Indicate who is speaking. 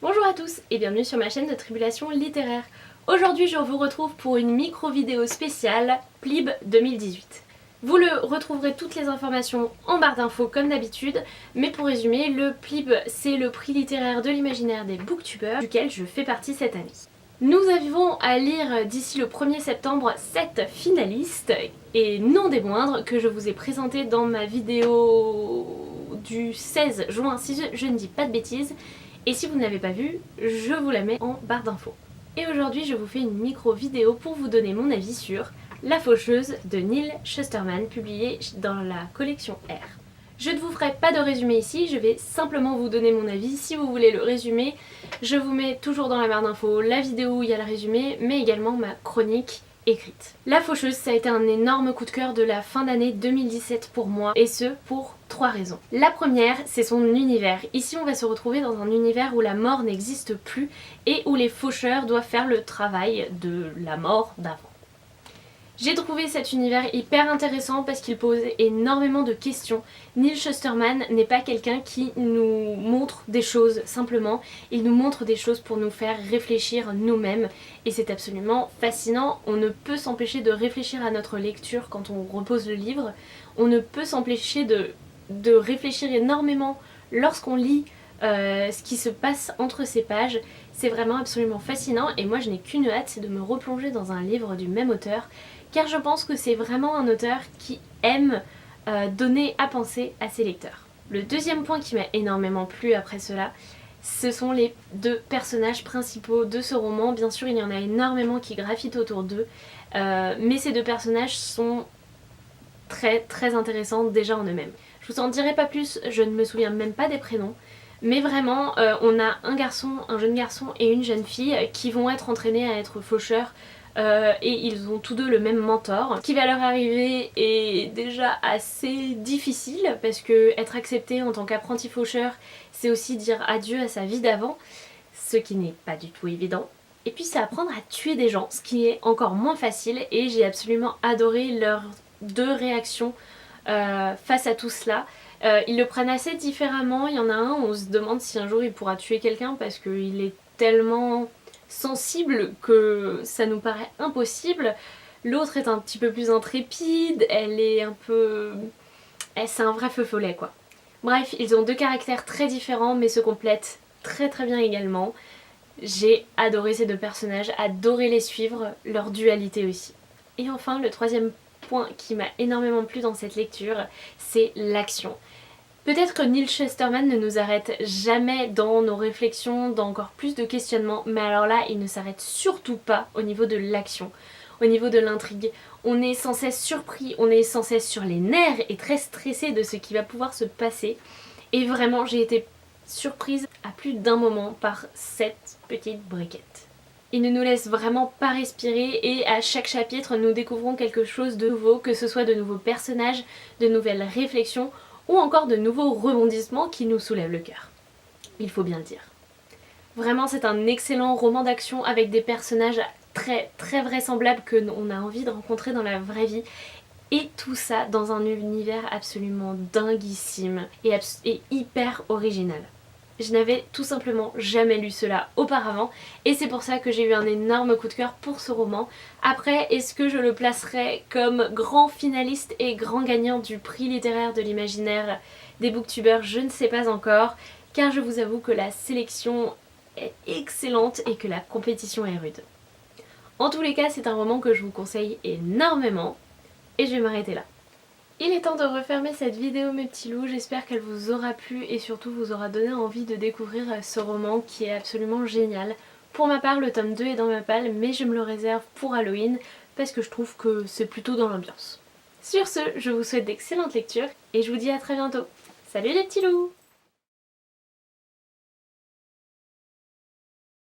Speaker 1: Bonjour à tous et bienvenue sur ma chaîne de Tribulation littéraire. Aujourd'hui je vous retrouve pour une micro-vidéo spéciale PLIB 2018. Vous le retrouverez toutes les informations en barre d'infos comme d'habitude, mais pour résumer, le PLIB c'est le prix littéraire de l'imaginaire des booktubers, duquel je fais partie cette année. Nous arrivons à lire d'ici le 1er septembre 7 finalistes, et non des moindres, que je vous ai présenté dans ma vidéo du 16 juin, si je ne dis pas de bêtises. Et si vous ne l'avez pas vue, je vous la mets en barre d'infos. Et aujourd'hui, je vous fais une micro vidéo pour vous donner mon avis sur La Faucheuse de Neal Shusterman, publiée dans la collection R. Je ne vous ferai pas de résumé ici, je vais simplement vous donner mon avis. Si vous voulez le résumé, je vous mets toujours dans la barre d'infos la vidéo où il y a le résumé, mais également ma chronique écrite. La Faucheuse, ça a été un énorme coup de cœur de la fin d'année 2017 pour moi, et ce pour 3 raisons. La première, c'est son univers. Ici, on va se retrouver dans un univers où la mort n'existe plus et où les faucheurs doivent faire le travail de la mort d'avant. J'ai trouvé cet univers hyper intéressant parce qu'il pose énormément de questions. Neal Shusterman n'est pas quelqu'un qui nous montre des choses simplement, il nous montre des choses pour nous faire réfléchir nous-mêmes et c'est absolument fascinant. On ne peut s'empêcher de réfléchir à notre lecture quand on repose le livre, on ne peut s'empêcher de réfléchir énormément lorsqu'on lit ce qui se passe entre ces pages. C'est vraiment absolument fascinant et moi je n'ai qu'une hâte, c'est de me replonger dans un livre du même auteur, car je pense que c'est vraiment un auteur qui aime donner à penser à ses lecteurs. Le deuxième point qui m'a énormément plu après cela, ce sont les deux personnages principaux de ce roman. Bien sûr il y en a énormément qui gravitent autour d'eux, mais ces deux personnages sont très intéressants déjà en eux-mêmes. Je vous en dirai pas plus, je ne me souviens même pas des prénoms, mais vraiment on a un jeune garçon et une jeune fille qui vont être entraînés à être faucheurs. Et ils ont tous deux le même mentor. Ce qui va leur arriver est déjà assez difficile parce que être accepté en tant qu'apprenti faucheur, c'est aussi dire adieu à sa vie d'avant, ce qui n'est pas du tout évident. Et puis c'est apprendre à tuer des gens, ce qui est encore moins facile, et j'ai absolument adoré leurs deux réactions face à tout cela. Ils le prennent assez différemment. Il y en a un, on se demande si un jour il pourra tuer quelqu'un parce qu'il est tellement sensible que ça nous paraît impossible. L'autre est un petit peu plus intrépide, elle est un peu... c'est un vrai feu follet quoi. Bref, ils ont deux caractères très différents mais se complètent très bien également. J'ai adoré ces deux personnages, adoré les suivre, leur dualité aussi. Et enfin, le troisième point qui m'a énormément plu dans cette lecture, c'est l'action. Peut-être que Neal Shusterman ne nous arrête jamais dans nos réflexions, dans encore plus de questionnements, mais alors là, il ne s'arrête surtout pas au niveau de l'action, au niveau de l'intrigue. On est sans cesse surpris, on est sans cesse sur les nerfs et très stressé de ce qui va pouvoir se passer. Et vraiment, j'ai été surprise à plus d'un moment par cette petite briquette. Il ne nous laisse vraiment pas respirer et à chaque chapitre, nous découvrons quelque chose de nouveau, que ce soit de nouveaux personnages, de nouvelles réflexions, ou encore de nouveaux rebondissements qui nous soulèvent le cœur. Il faut bien le dire. Vraiment, c'est un excellent roman d'action avec des personnages très vraisemblables que l'on a envie de rencontrer dans la vraie vie. Et tout ça dans un univers absolument dinguissime et hyper original. Je n'avais tout simplement jamais lu cela auparavant et c'est pour ça que j'ai eu un énorme coup de cœur pour ce roman. Après, est-ce que je le placerai comme grand finaliste et grand gagnant du prix littéraire de l'imaginaire des booktubers? Je ne sais pas encore, car je vous avoue que la sélection est excellente et que la compétition est rude. En tous les cas, c'est un roman que je vous conseille énormément et je vais m'arrêter là. Il est temps de refermer cette vidéo mes petits loups, j'espère qu'elle vous aura plu et surtout vous aura donné envie de découvrir ce roman qui est absolument génial. Pour ma part, le tome 2 est dans ma palle, mais je me le réserve pour Halloween parce que je trouve que c'est plutôt dans l'ambiance. Sur ce, je vous souhaite d'excellentes lectures et je vous dis à très bientôt. Salut les petits loups!